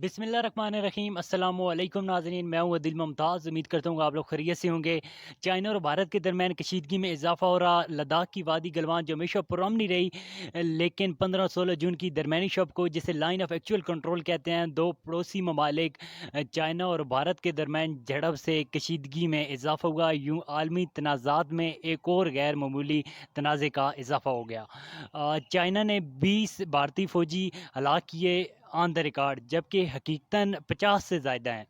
बिस्मिल्लाह रहमान रहीम अस्सलाम वालेकुम नाज़रीन, मैं हूँ दिल मुमताज़। उम्मीद करता हूँ आप लोग खैरियत से होंगे। चाइना और भारत के दरमियान कशीदगी में इजाफा हो रहा। लद्दाख की वादी गलवान जो हमेशा पुरअमन नहीं रही, लेकिन 15-16 जून की दरमियानी शब को, जिसे लाइन ऑफ एक्चुअल कंट्रोल कहते हैं, दो पड़ोसी ममालिक चाइना और भारत के दरमियान झड़प से कशीदगी में इजाफा हुआ। यूँ आलमी तनाज़ात में एक और गैर मामूली तनाज़े का इजाफा हो गया। चाइना ने 20 भारतीय फौजी हलाक किए ऑन द रिकॉर्ड, जबकि हकीकतन 50 से ज़्यादा हैं।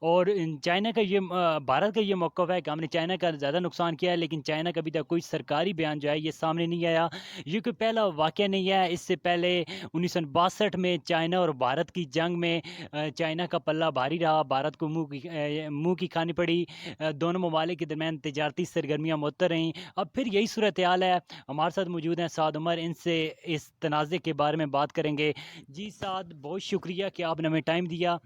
और चाइना का ये भारत का ये मौक़िफ़ है कि हमने चाइना का ज़्यादा नुकसान किया है, लेकिन चाइना का अभी तक कोई सरकारी बयान जो है ये सामने नहीं आया। ये कोई पहला वाक़या नहीं है। इससे पहले 1962 में चाइना और भारत की जंग में चाइना का पल्ला भारी रहा, भारत को मुँह की खानी पड़ी। दोनों ममालिक के दरमियान तजारती सरगर्मियाँ मुअत्तर रहीं। अब फिर यही सूरत हाल है। हमारे साथ मौजूद हैं साद उमर, इनसे इस तनाज़े के बारे में बात करेंगे। जी साद, बहुत शुक्रिया कि आपने हमें टाइम दिया।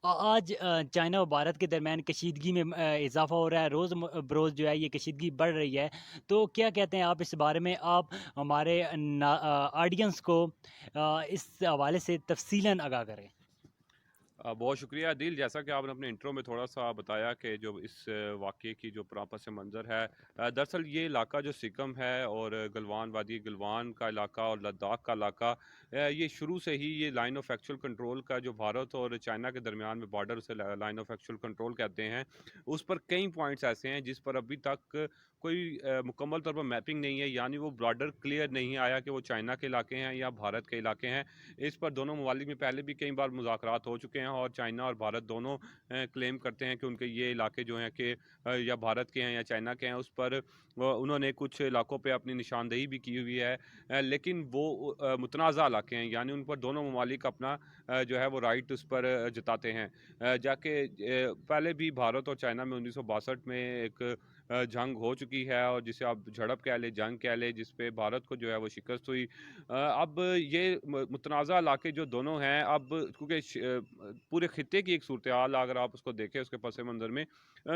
आज चाइना और भारत के दरमियान कशीदगी में इजाफा हो रहा है। रोज़ बरोज़ जो है ये कशीदगी बढ़ रही है। तो क्या कहते हैं आप इस बारे में? आप हमारे ऑडियंस को इस हवाले से तफसीलन आगाह करें। बहुत शुक्रिया दिल। जैसा कि आपने अपने इंट्रो में थोड़ा सा बताया कि जो इस वाक़ये की जो पस मंज़र है, दरअसल ये इलाका जो सिक्किम है और गलवान, वादी गलवान का इलाका और लद्दाख का इलाका, ये शुरू से ही ये लाइन ऑफ एक्चुअल कंट्रोल का जो भारत और चाइना के दरमियान में बॉर्डर, उसे लाइन ऑफ एक्चुअल कंट्रोल कहते हैं। उस पर कई पॉइंट्स ऐसे हैं जिस पर अभी तक कोई मुकम्मल तौर पर मैपिंग नहीं है, यानी वो बॉर्डर क्लियर नहीं आया कि वो चाइना के इलाके हैं या भारत के इलाके हैं। इस पर दोनों ममालिक में पहले भी कई बार मुज़ाकरात हो चुके हैं और चाइना और भारत दोनों क्लेम करते हैं कि उनके ये इलाके जो हैं कि या भारत के हैं या चाइना के हैं। उस पर उन्होंने कुछ इलाकों पे अपनी निशानदेही भी की हुई है, लेकिन वो मुतनाज़ा इलाके हैं, यानी उन पर दोनों ममालिक अपना जो है वो राइट उस पर जताते हैं। जाके पहले भी भारत और चाइना में 1962 में एक जंग हो चुकी है, और जिसे आप झड़प कह लें, जंग कह लें, जिस पे भारत को जो है वो शिकस्त हुई। अब ये मुतनाज़ा इलाके जो दोनों हैं, अब क्योंकि पूरे खित्ते की एक सूरत हाल अगर आप उसको देखें उसके पस मंज़र में,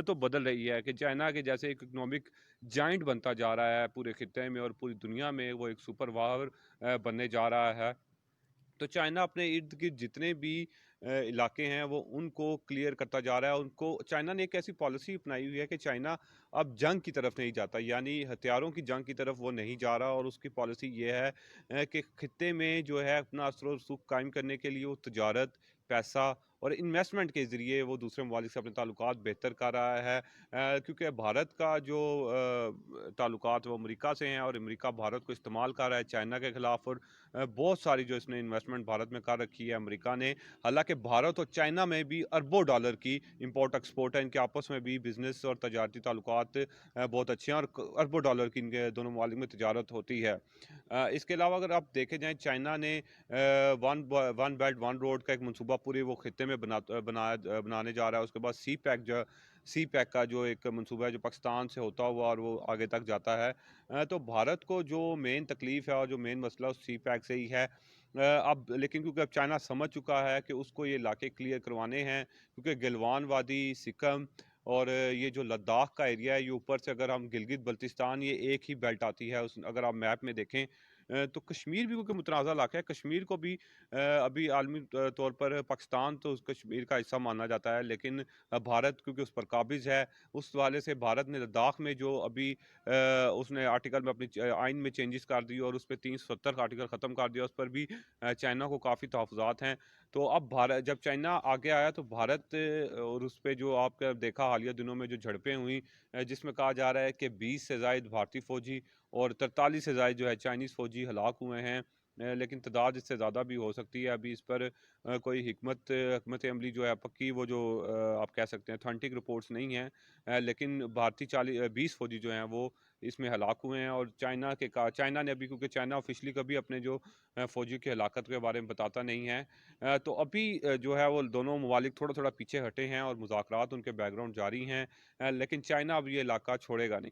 तो बदल रही है कि चाइना के जैसे एक इकनॉमिक जाइंट बनता जा रहा है पूरे खित्ते में, और पूरी दुनिया में वो एक सुपर पावर बनने जा रहा है। तो चाइना अपने इर्द-गिर्द जितने भी इलाके हैं वो उनको क्लियर करता जा रहा है। उनको चाइना ने एक ऐसी पॉलिसी अपनाई हुई है कि चाइना अब जंग की तरफ नहीं जाता, यानी हथियारों की जंग की तरफ वो नहीं जा रहा, और उसकी पॉलिसी ये है कि खित्ते में जो है अपना असर और सुख कायम करने के लिए वो तजारत, पैसा और इन्वेस्टमेंट के ज़रिए वो दूसरे ममालिक से अपने ताल्लुकात बेहतर कर रहा है। क्योंकि भारत का जो ताल्लुकात वो अमेरिका से हैं, और अमेरिका भारत को इस्तेमाल कर रहा है चाइना के ख़िलाफ़, और बहुत सारी जो इसने इन्वेस्टमेंट भारत में कर रखी है अमेरिका ने। हालांकि भारत और चाइना में भी अरबों डॉलर की इंपोर्ट एक्सपोर्ट है, इनके आपस में भी बिजनेस और तजारती ताल्लुकात बहुत अच्छे हैं, और अरबों डॉलर की इनके दोनों ममालिक में तजारत होती है। इसके अलावा अगर आप देखे जाएँ, चाइना ने वन बेल्ट वन रोड का एक मनसूबा पूरे वो खत्े में बनाने जा रहा है। उसके बाद सी पैक का जो एक मनसूबा है जो पाकिस्तान से होता हुआ और वो आगे तक जाता है। तो भारत को जो मेन तकलीफ़ है और जो मेन मसला उस सी पैक से ही है। अब लेकिन क्योंकि अब चाइना समझ चुका है कि उसको ये इलाके क्लियर करवाने हैं, क्योंकि गलवान वादी, सिक्किम और ये जो लद्दाख का एरिया है, ये ऊपर से अगर हम गिलगित बल्तिस्तान, ये एक ही बेल्ट आती है। उस अगर आप मैप में देखें, तो कश्मीर भी क्योंकि मुतनाज़ा इलाका है, कश्मीर को भी अभी आलमी तौर पर पाकिस्तान तो उस कश्मीर का हिस्सा माना जाता है, लेकिन भारत क्योंकि उस पर काबिज़ है, उस हवाले से भारत ने लद्दाख में जो अभी उसने आर्टिकल में अपनी आइन में चेंजेस कर दी और उस पर 370 आर्टिकल ख़त्म कर दिया, उस पर भी चाइना को काफ़ी तहफ़्फ़ुज़ात हैं। तो अब भारत जब चाइना आगे आया तो भारत और उस पर जो आपका देखा हालिया दिनों में जो झड़पें हुई, जिसमें कहा जा रहा है कि 20 से ज़ायद भारतीय फ़ौजी और 43 से ज़ायद जो है चाइनीज़ फ़ौजी हलाक हुए हैं। लेकिन तादाद इससे ज़्यादा भी हो सकती है। अभी इस पर कोई हिकमत अमली जो है पक्की, वो जो आप कह सकते हैं ऑथेंटिक रिपोर्ट्स नहीं हैं। लेकिन भारतीय 20 फ़ौजी जो हैं वो इसमें हलाक हुए हैं, और चाइना ने अभी, क्योंकि चाइना ऑफिशियली कभी अपने जो फ़ौजी की हलाकत के बारे में बताता नहीं है, तो अभी जो है वो दोनों ममालिक थोड़ा थोड़ा पीछे हटे हैं और मुज़ाकरात उनके बैकग्राउंड जारी हैं। लेकिन चाइना अब ये इलाका छोड़ेगा नहीं।